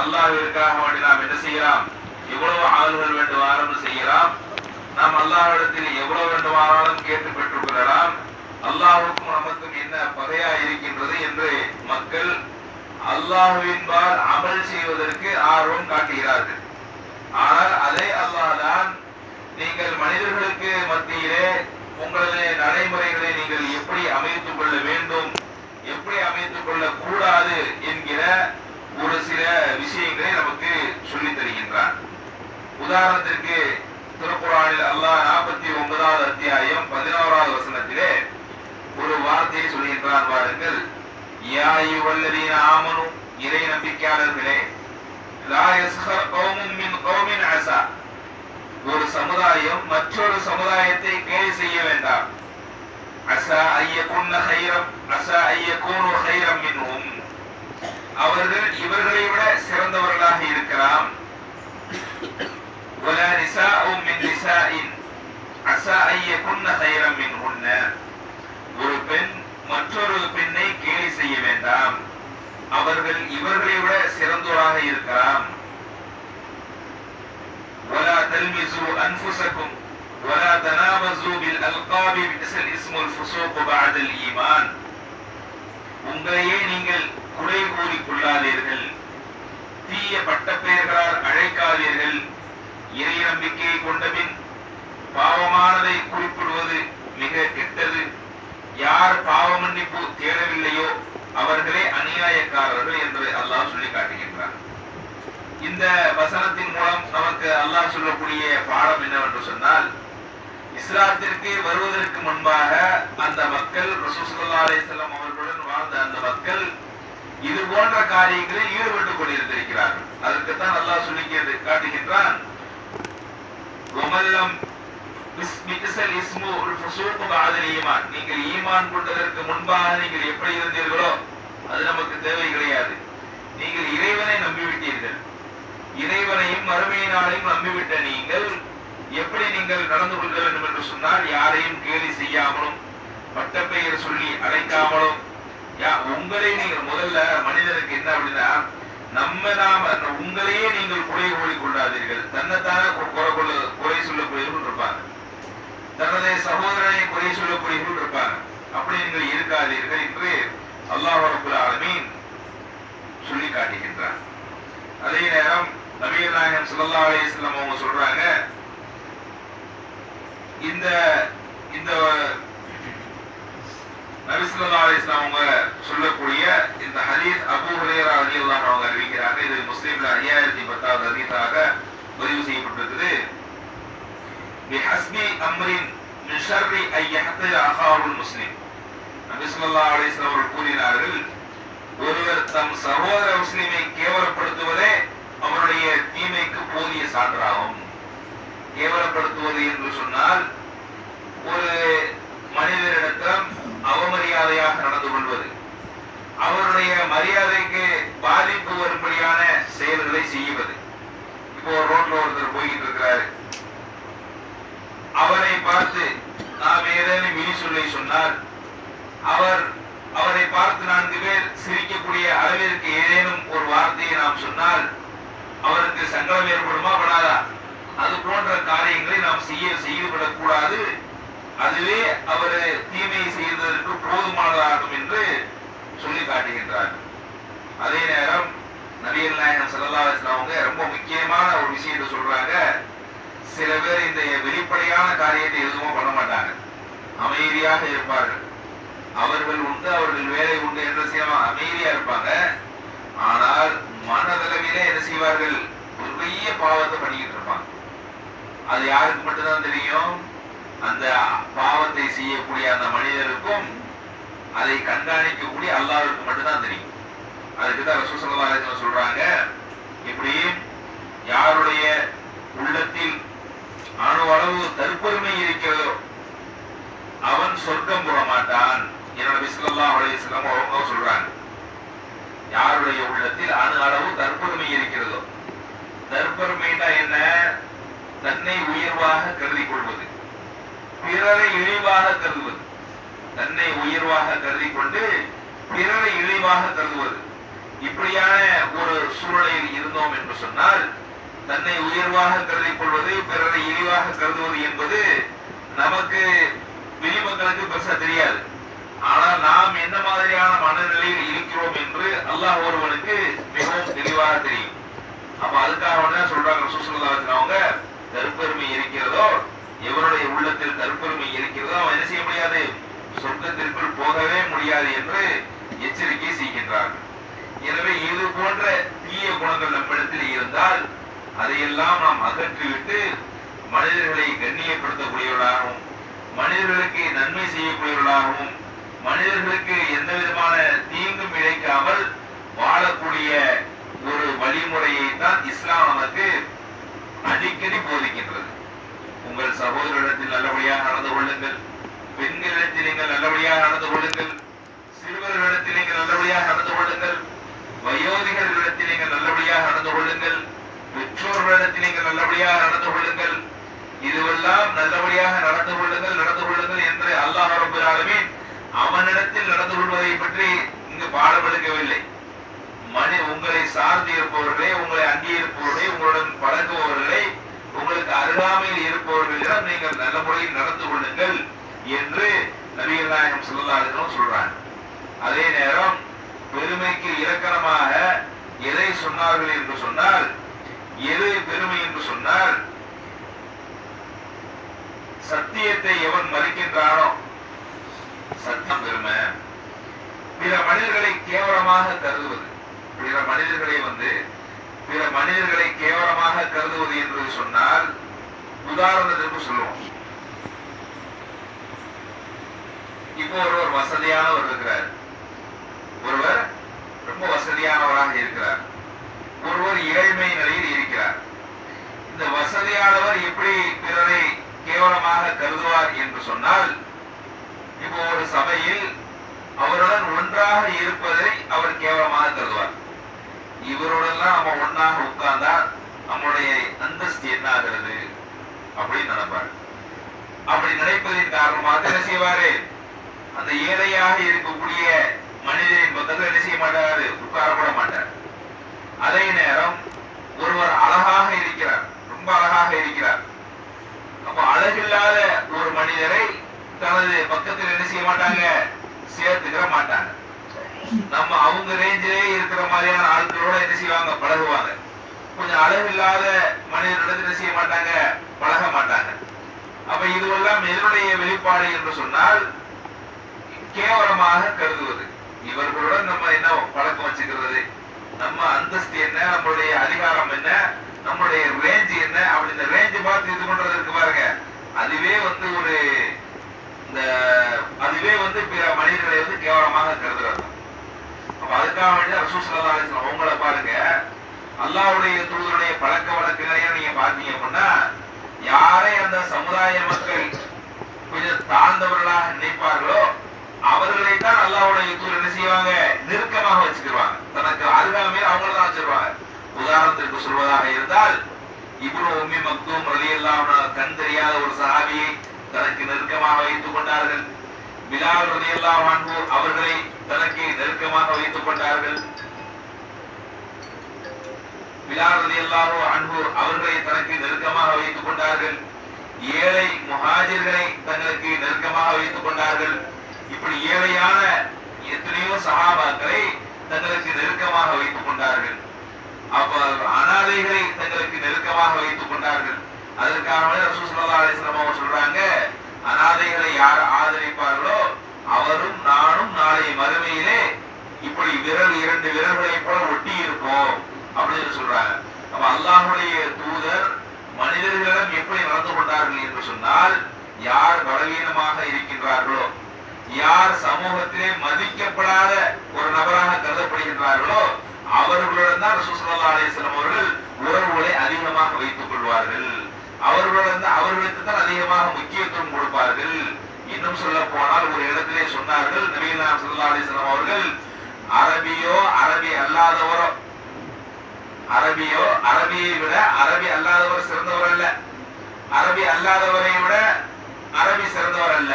அல்லாஹ்விற்காக வேண்டி நாம் என்ன செய்யலாம்? எவ்வளவு அமல்கள் வேண்டுமானாலும் செய்யலாம். நாம் அல்லாஹ்விடத்தில் எவ்வளவு வேண்டுமானாலும் கேட்டு பெற்றுக் கொள்ளலாம். அல்லாஹ்வுக்கும் நமக்கும் என்ன பகையா இருக்கின்றது என்று மக்கள் அல்லாஹ்வின்பால் அமல் செய்வதற்கு ஆர்வம் காட்டுகிறார்கள். ஆனால் அதே அல்லாஹ் தான் நீங்கள் மனிதர்களுக்கு மத்தியிலே உங்களுடைய நடைமுறைகளை நீங்கள் எப்படி அமைத்துக் கொள்ள வேண்டும், எப்படி அமைத்துக் கொள்ள கூடாது என்கிற ஒரு சில விஷயங்களை நமக்கு சொல்லித் தருகின்றார். உதாரணத்திற்கு திருக்குர்ஆனில் அல்லாஹ் 49வது அத்தியாயம் 11வது வசனத்திலே ஒரு வார்த்தையை சொல்கின்றான். பாருங்கள், யா அய்யுஹல்லதீன ஆமனு, இறை நம்பிக்கையாளர்களே, லா யஸ்ஹர் கௌமும் மின் கௌமின் அஸா, ஒரு சமுதாயம் மற்றொரு சமுதாயத்தை கேலி செய்ய வேண்டாம். அஸா அய்யகுன்ன கைரம், அஸா அய்யகூனு கைரம் மின்ஹும், அவர்கள் இவர்களை விட சிறந்தவர்களாக இருக்கலாம். வலா நிசாஉம் மின் நிசாஇன் அஸா அய்யகுன்ன கைரம் மின்ஹுன்ன, ஒரு பெண் மற்றொரு பெண்ணை கேலி செய்ய வேண்டாம், அவர்கள் இவர்களை விட சிறந்தோராக இருக்கலாம். ولا تلمزوا أنفسكم ولا تنابزوا بالألقاب بئس الاسم الفسوق بعد الإيمان, உங்களையே நீங்கள் குறை கூறிக் கொள்ளாதீர்கள், தீய பட்டப்பெயர்களால் அழைக்காதீர்கள். இறை நம்பிக்கையை கொண்டபின் பாவமானதை குறிப்பிடுவது மிக கெட்டது. யார் பாவ மன்னிப்பு தேடவில்லையோ அவர்களே அநியாயக்காரர்கள் என்று அல்லாஹ் சொல்லி காட்டுகின்றார். இந்த வசனத்தின் மூலம் நமக்கு அல்லாஹ் சொல்லக்கூடிய பாடம் என்னவென்று சொன்னால், இஸ்லாத்திற்கு வருவதற்கு முன்பாக அந்த மக்கள், ரசூல் ஸல்லல்லாஹு அலைஹி வஸல்லம் அவர்களுடன் வாழ்ந்த அந்த மக்கள் இது போன்ற காரியங்களில் ஈடுபட்டுக் கொண்டிருக்கிறார்கள். அதற்குத்தான் அல்லாஹ் சொல்லி காட்டுகின்றான், வமல்லம் பிஸ்மில் இஸ்மு ஃபுசூக் பஅதல் ஈமான், நீங்கள் ஈமான் கொண்டதற்கு முன்பாக நீங்கள் எப்படி இருந்தீர்களோ அது நமக்கு தேவை கிடையாது. நீங்கள் இறைவனை நம்பிவிட்டீர்கள், இறைவனையும் மறுமை நாளையும் நம்பிவிட்ட நீங்கள் எப்படி நீங்கள் நடந்து கொள்ள வேண்டும் என்று சொன்னால், யாரையும் கேலி செய்யாமலும் பட்டப்பெயர் சொல்லி அழைக்காமலும், உங்களை நீங்கள் முதல்ல மனிதனுக்கு என்ன அப்படின்னா, நாம உங்களையே நீங்கள் குறை கூறிக் கொள்ளாதீர்கள். தன்னைத்தானே குறை சொல்லக்கூடியவர்கள் இருப்பாங்க, தனது சகோதரனை குறை சொல்லக்கூடியவர்கள் இருப்பாங்க. அப்படி நீங்கள் இருக்காதீர்கள் என்று அல்லாஹ் ரப்பல் ஆலமீன் சொல்லி காட்டுகின்றார். அதே நேரம் நபிகள் நாயகம் ஸல்லல்லாஹு அலைஹி வஸல்லம் அவங்க சொல்றாங்க, இந்த இந்த நபி ஸல்லல்லாஹு அலைஹி வஸல்லம் அவங்க சொல்லக்கூடிய இந்த ஹதீஸ் அபூ ஹுரைரா ரலியல்லாஹு அன்ஹு அவங்க அறிவிக்கிறாங்க. இது முஸ்லிம்ல 5010வது ஹதீஸாக பதிவு செய்யப்பட்டிருக்குது. பிஹஸ்பி அம்ரின் மின் ஷர்ரி ஐ யஹ்திர அஹாவுல் முஸ்லிம், நபி ஸல்லல்லாஹு அலைஹி வஸல்லம் அவர்கள் கூறினார்கள், ஒருவர் தம் சகோதர முஸ்லிமை கேவலப்படுத்துவதே அவருடைய தீமைக்கு போதிய சான்றாகும். கேவலப்படுத்துவது என்று சொன்னால், ஒரு மனிதரிடத்தில் அவமரியாதையாக நடந்து கொள்வது, அவருடைய மரியாதைக்கு பாதிப்பு வரும்படியான செயல்களை செய்வது. இப்போ ரோட்ல ஒருத்தர் போய்கிட்டு இருக்கிறாரு, அவரை பார்த்து நாம் ஏதேனும் இனி சொல்லை சொன்னால், அவரை பார்த்து 4 பேர் சிரிக்கக்கூடிய அளவிற்கு ஏதேனும் ஒரு வார்த்தையை நாம் சொன்னால் அவருக்கு சங்கடம் ஏற்படுமா படாதா? அது போன்ற காரியங்களை நாம் செய்துவிடக்கூடாது. அதுவே அவர் தீமை செய்வதற்கு போதுமானதாகும் என்று சொல்லி காட்டுகின்றார். அதே நேரம் நபிகள் நாயகம் ஸல்லல்லாஹு அலைஹி வஸல்லம் அவங்க ரொம்ப முக்கியமான ஒரு விஷயத்தை சொல்றாங்க. சில பேர் இந்த வெளிப்படையான காரியத்தை எதுவும் பண்ண மாட்டாங்க, அமைதியாக இருப்பார்கள். அவர்கள் உண்டு, அவர்கள் வேலை உண்டு என்று செய்யலாம், அமைதியா இருப்பாங்க. ஆனால் மனதளவிலே என்ன செய்வார்கள்? ஒரு பெரிய பாவத்தை பண்ணிக்கிட்டு இருப்பாங்க. அது யாருக்கு மட்டும்தான் தெரியும்? அந்த பாவத்தை செய்யக்கூடிய அந்த மனிதருக்கும் அதை கண்காணிக்கக்கூடிய அல்லாஹ்வுக்கு மட்டும்தான் தெரியும். அதுக்குதான் ரசூல் ஸல்லல்லாஹு அலைஹி வஸல்லம் சொல்றாங்க, இப்படி யாருடைய உள்ளத்தில் அணு அளவு தற்பெருமை இருக்கிறதோ அவன் சொர்க்கம் போக மாட்டான். என்னோட நபி ஸல்லல்லாஹு அலைஹி வஸல்லம் அவங்க சொல்றாங்க, யாருடைய உள்ளத்தில் அணு அளவு தற்பெருமை இருக்கிறதோ, தற்பெருமைனா என்ன? தன்னை உயர்வாக கருதி கொள்வது, பிறரை இழிவாக கருதுவது. தன்னை உயர்வாக கருதி கொண்டு பிறரை இழிவாக கருதுவது. இப்படியான ஒரு சூழ்நிலையில் இருந்தோம் தன்னை உயர்வாக கருதிக் கொள்வது, பிறரை இழிவாக கருதுவது என்பது நமக்கு வெளிமக்களுக்கு பெருசா தெரியாது. ஆனால் நாம் என்ன மாதிரியான மனநிலையில் இருக்கிறோம் என்று அல்லாஹ் ஒருவனுக்கு மிகவும் தெளிவாக தெரியும். அப்ப அதுக்காக என்ன சொல்றாங்க ரசூலுல்லாஹி ஸல்லல்லாஹு அலைஹி வஸல்லம் அவங்க, தற்பெருமை இருக்கிறதோ, எவருடைய உள்ளத்தில் தற்பெருமை இருக்கிறதோ அவன் என்ன செய்ய முடியாது, சொர்க்கத்திற்குள் போகவே முடியாது என்று எச்சரிக்கை செய்கின்றார்கள். எனவே இது போன்ற தீய குணங்கள் நம்மிடத்தில் இருந்தால் அதையெல்லாம் நாம் அகற்றிவிட்டு மனிதர்களை கண்ணியப்படுத்தக்கூடியவர்களாகவும், மனிதர்களுக்கு நன்மை செய்யக்கூடியவர்களாகவும், மனிதர்களுக்கு எந்த விதமான தீங்கும் இழைக்காமல் வாழக்கூடிய ஒரு வழிமுறையை தான் இஸ்லாம் நமக்கு அடிக்கடி போதிக்கின்றது. உங்கள் சகோதரரிடத்தில் நல்லபடியாக நடந்து கொள்ளுங்கள், பெண்களிடத்தில் நீங்கள் நல்லபடியாக நடந்து கொள்ளுங்கள், சிறுவர்களிடத்தில் நீங்கள் நல்லபடியாக நடந்து கொள்ளுங்கள், வயோதிகர்களிடத்தில் நீங்கள் நல்லபடியாக நடந்து கொள்ளுங்கள், பெற்றோர்களிடத்தில் நீங்கள் நல்லபடியாக நடந்து கொள்ளுங்கள். இதுவெல்லாம் நல்லபடியாக நடந்து கொள்ளுங்கள் என்று அல்லாஹ் ரப்பல் ஆலமீன் அவனிடத்தில் நடந்து கொள்வதை பற்றி இங்கு பாடம் எடுக்கவில்லை. உங்களை சார்ந்து இருப்பவர்களே, உங்களை அங்கே இருப்பவர்களே, உங்களுடன் பழகுபவர்களே, உங்களுக்கு அருகாமையில் இருப்பவர்களிடம் நீங்கள் நல்ல முறையில் நடந்து கொள்ளுங்கள் என்று நபிகள் நாயகம் ஸல்லல்லாஹு அலைஹி வஸல்லம் சொல்றாங்க. அதே நேரம் பெருமைக்கு இலக்கணமாக எதை சொன்னார்கள் என்று சொன்னால், எது பெருமை என்று சொன்னால், சத்தியத்தை எவன் மறுக்கின்றானோ சத்தியம் பெருமை. பிற மனிதர்களை கேவலமாக கருதுவது, பிற மனிதர்களை கேவலமாக கருதுவது என்று சொன்னால், உதாரணத்திற்கு சொல்லுவோம். இப்போ ஒருவர் வசதியானவர் இருக்கிறார், ஒருவர் ரொம்ப வசதியானவராக இருக்கிறார், ஒருவர் ஏழ்மை நிலையில் இருக்கிறார். இந்த வசதியானவர் எப்படி பிறரை கேவலமாக கருதுவார் என்று சொன்னால், இப்போ ஒரு சபையில் அவருடன் ஒன்றாக இருப்பதை அவர் கேவலமாக கருதுவார். இவருடன் நம்ம ஒன்றாக உட்கார்ந்தா நம்முடைய அந்தஸ்து என்ன ஆகிறது அப்படின்னு நினைப்பார். அப்படி நினைப்பதின் காரணமாக என்ன செய்வாரு, அந்த ஏழையாக இருக்கக்கூடிய மனிதனின் பக்கத்தில் என்ன செய்ய மாட்டாரு, உட்காரப்பட மாட்டார். அதே நேரம் ஒருவர் அழகாக இருக்கிறார், ரொம்ப அழகாக இருக்கிறார். அப்ப அழகில்லாத ஒரு மனிதரை தனது பக்கத்தில் என்ன செய்ய மாட்டாங்க, சேர்த்துக்கிற மாட்டாங்க. நம்ம அவங்க ரேஞ்சிலே இருக்கிற மாதிரியான ஆட்களோட என்ன செய்வாங்க, பழகுவாங்க. கொஞ்சம் அழகில்லாத மனிதர்களிடத்தில் என்ன செய்ய மாட்டாங்க, பழக மாட்டாங்க. அப்ப இதுவெல்லாம் எதனுடைய வெளிப்பாடு என்று சொன்னால், கேவலமாக கருதுவது. இவர்களுடன் நம்ம என்ன பழக்கம் வச்சுக்கிறது, நம்ம அந்தஸ்து என்ன, நம்மளுடைய அதிகாரம் என்ன, நம்மளுடைய ரேஞ்ச் என்ன, அப்படி இந்த ரேஞ்ச் பார்த்து இது பண்றது இருக்கு பாருங்க, அதுவே பிற மனிதர்களை கேவலமாக கருதுறது. அப்ப அதுக்காக வேண்டிய ரசூல் ஸல்லல்லாஹு அலைஹி வஸல்லம் அவங்கள பாருங்க, அல்லாஹ்வுடைய தூதருடைய பழக்க வழக்கங்களையும் நீங்க பாத்தீங்க அப்படின்னா, யாரை அந்த சமுதாய மக்கள் கொஞ்சம் தாழ்ந்தவர்களாக நினைப்பார்களோ அவர்களை தான் அல்லாஹ்வுடைய தூதர் என்ன செய்வாங்க, நெருக்கமாக வச்சுக்கிடுவாங்க. தனக்கு அருகாமையில் அவங்கள தான் வச்சிருவாங்க. உதாரணத்திற்கு சொல்வதாக இருந்தால், இப்னு உம்மி மக்தூம் ரலியல்லாஹு அன்ஹு கண் தெரியாத ஒரு சஹாபியை தனக்கு நெருக்கமாக வைத்துக் கொண்டார்கள். பிலால் ரலியல்லாஹு அன்ஹு அவர்களை தனக்கு நெருக்கமாக வைத்துக் கொண்டார்கள். பிலால் ரலியல்லாஹு அன்ஹு அவர்களை தனக்கு நெருக்கமாக வைத்துக் கொண்டார்கள். ஏழை முஹாஜிர்களை தங்களுக்கு நெருக்கமாக வைத்துக் கொண்டார்கள். இப்படி ஏழையான எத்தனையோ சஹாபாக்களை தங்களுக்கு நெருக்கமாக வைத்துக் கொண்டார்கள். அப்ப அனாதைகளை தங்களுக்கு நெருக்கமாக வைத்துக் கொண்டார்கள். அதற்காக ரசூல் ஸல்லல்லாஹு அலைஹி வஸல்லம் அவங்க சொல்றாங்க, அனாதைகளை யார் ஆதரிப்பார்களோ அவரும் நானும் நாளை மறுமையிலே இப்படி இரண்டு விரல்களை போல ஒட்டி இருப்போம் அப்படின்னு சொல்றாங்க. அப்ப அல்லாஹ்வுடைய தூதர் மனிதர்களிடம் எப்படி நடந்து கொண்டார்கள் என்று சொன்னால், யார் பலவீனமாக இருக்கின்றார்களோ, யார் சமூகத்திலே மதிக்கப்படாத ஒரு நபராக கருதப்படுகின்றார்களோ அவர்களுடன் தான் ரசூல் ஸல்லல்லாஹு அலைஹி வஸல்லம் அவர்கள் உறவுகளை அதிகமாக வைத்துக் கொள்வார்கள். அவர்களுக்கு தான் அதிகமாக முக்கியத்துவம் கொடுப்பார்கள். இன்னும் சொல்ல போனால் ஒரு இடத்திலே சொன்னார்கள், நபிகள் நாயகம் ஸல்லல்லாஹு அலைஹி வஸல்லம் அவர்கள், அரபியை விட அரபி அல்லாதவர் சிறந்தவர் அல்ல, அரபி அல்லாதவரை விட அரபி சிறந்தவர் அல்ல,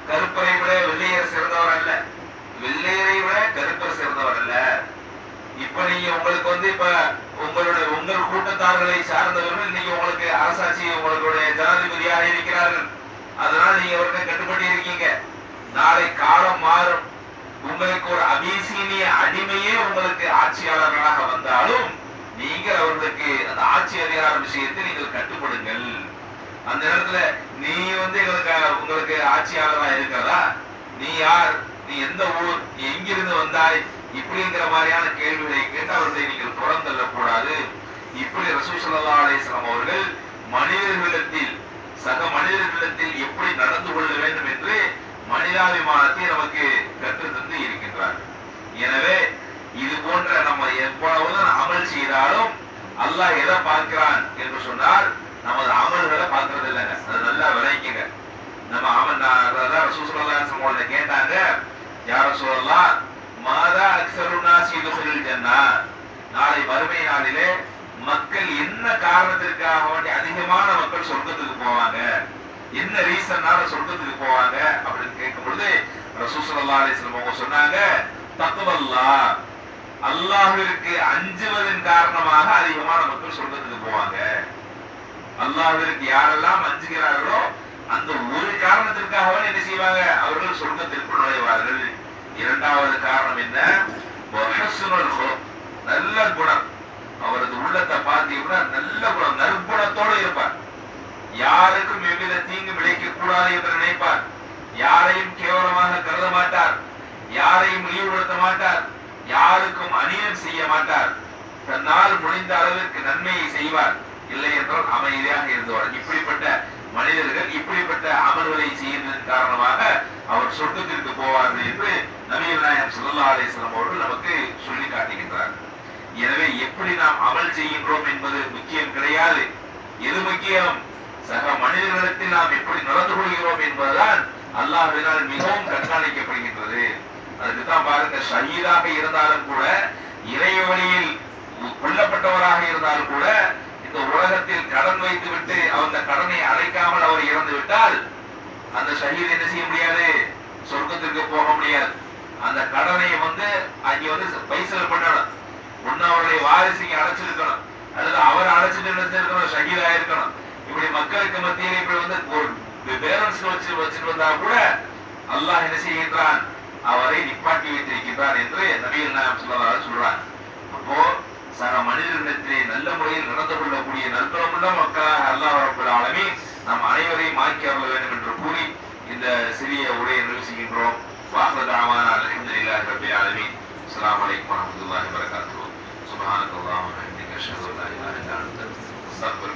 கருப்பரை விட வெள்ளையர் சிறந்தவர் அல்ல, வெள்ளையரை விட கருப்பர் சிறந்தவர் அல்ல, இப்ப நீங்க உங்களுக்கு இப்ப உங்கள் கூட்டத்தார்களை சார்ந்தவர்கள் இன்னைக்கு உங்களுக்கு அரசாட்சி உங்களுடைய ஜனாதிபதியாக இருக்கிறார்கள். அதனால நீங்க அவருக்கு கட்டுப்பட்டு இருக்கீங்க. நாளை காலம் மாறும். உங்களுக்கு ஒரு அபிசீனிய அடிமையே உங்களுக்கு ஆட்சியாளர்களாக வந்தாலும் நீங்கள் அவர்களுக்கு அந்த ஆட்சி அதிகார விஷயத்தில் நீங்கள் கட்டுப்படுங்கள். அந்த நேரத்துல நீ உங்களுக்கு ஆட்சியாளரா இருக்கிறதா, நீ யார், நீ எந்த ஊர், நீ எங்கிருந்து வந்தாய், இப்படிங்கிற மாதிரியான கேள்விகளை கேட்டு அவர்களை நீங்கள் புறந்தள்ள கூடாது. இப்படி ரசூல் ஸல்லல்லாஹு அலைஹி வஸல்லம் அவர்கள் மனிதர்களிடத்தில் சக மனிதர்களிடத்தில் எப்படி நடந்து கொள்ள வேண்டும் என்று மனிதாபிமானத்தை நமக்கு கற்றுத்தந்து இருக்கின்றார். எனவே இது போன்ற நம்ம எப்பொழுதுதான் அமல் செய்தாலும் அல்லாஹ் எதை பார்க்கிறான் என்று சொன்னால் நமது அமல்களை பார்க்கறது இல்லைங்க. அது நல்லா விளைக்குங்க. நம்ம அமல் ரசூல் ஸல்லல்லாஹு அலைஹி வஸல்லம் கேட்டாங்க, யா ரசூலல்லாஹ் மாதா அக்ஸருன் நாஸ் யதுகுலுல் ஜன்னah, நாளை மறுமை நாளிலே மக்கள் என்ன காரணத்திற்காக வேண்டி அதிகமான மக்கள் சொர்க்கத்துக்கு போவாங்க, என்ன ரீசன்னால சொர்க்கத்துக்கு போவாங்க அப்படின்னு கேட்கும் பொழுது ரசூல் ஸல்லல்லாஹு அலைஹி வஸல்லம் அவங்க சொன்னாங்க, தக்வல்லாஹ், அல்லாஹ்விற்கு அஞ்சுவதன் காரணமாக அதிகமான மக்கள் சொர்க்கத்துக்கு போவாங்க. அல்லாஹ்விற்கு யாரெல்லாம் அஞ்சுகிறார்களோ அந்த ஒரு காரணத்திற்காக என்ன செய்வாங்க, அவர்கள் சொர்க்கத்திற்கு நுழைவார்கள். இரண்டாவது காரணம் என்ன, நல்ல குணம். அவரது உள்ளத்தை பார்த்தீங்கன்னா நல்ல குணம், நற்குணத்தோடு இருப்பார். யாருக்கும் எவ்வித தீங்கு விளைக்க கூடாது என்று நினைப்பார். யாரையும் கேவலமாக கருத மாட்டார், யாரையும் இழிவுபடுத்த மாட்டார், யாருக்கும் அநியாயம் செய்ய மாட்டார். தன்னால் முடிந்த அளவிற்கு நன்மையை செய்வார், இல்லை என்றால் அமைதியாக இருந்தவர். இப்படிப்பட்ட மனிதர்கள் இப்படிப்பட்ட அமல்களை செய்வதன் காரணமாக அவர் சொர்க்கத்திற்கு போவார்கள் என்று நபிகள் நாயகம் ஸல்லல்லாஹு அலைஹி வஸல்லம் அவர்கள் நமக்கு சொல்லி காட்டுகின்றார். எனவே எப்படி நாம் அமல் செய்கின்றோம் என்பது முக்கியம் கிடையாது. எது முக்கியம், சக மனிதர்களிடத்தில் நாம் எப்படி நடந்து கொள்கிறோம் என்பதுதான் அல்லாஹ்வினால் மிகவும் கண்காணிக்கப்படுகின்றது. அதுக்கு தான் பாருங்க, ஷஹீதாக இருந்தாலும் கூட, இறை வழியில் கொல்லப்பட்டவராக இருந்தாலும் கூட, இந்த உலகத்தில் கடன் வைத்து விட்டு அந்த கடனை அடைக்காமல் அவர் இறந்து விட்டால் அந்த ஷஹீத் என்ன செய்ய முடியாது, சொர்க்கத்திற்கு போக முடியாது. அந்த கடனை அங்கே பைசல் பண்ணணும். ஒன்னு அவருடைய வாரிசுக்கு அடைச்சிருக்கணும், அல்லது அவர் அடைச்சிட்டு இருக்கணும், ஷஹீதா இருக்கணும். இப்படி மக்களுக்கு மத்தியில் இப்படி ஒரு பேலன்ஸ் வச்சுட்டு வந்தா கூட அல்லாஹ் என்ன செய்கின்றான், அவரை நிப்பாட்டி வைத்திருக்கின்றான் என்று நபிகள் நாயகம் ஸல்லல்லாஹு அலைஹி வஸல்லம் சொல்றான். அப்போ சக மனிதர்களிடத்திலே நல்ல முறையில் நடந்து கொள்ளக்கூடிய நற்குணமுள்ள மக்களாக அல்லாஹ் ரப்பல் ஆலமீன் நம் அனைவரையும் ஆக்கி அருள வேண்டும் என்று கூறி இந்த சிறிய உரையை நிறைவு செய்கின்றோம். வாஹிரு தஅவானா அல்ஹம்துலில்லாஹி ரப்பில் ஆலமீன். அஸ்ஸலாமு அலைக்கும் வரஹ்மத்துல்லாஹி வபரகாத்துஹு. சுப்ஹானக்கல்லாஹு வ பிஹம்திக அஷ்ஹது அன் லா இலாஹா இல்லா அன்த அஸ்தக்ஃபிருக்க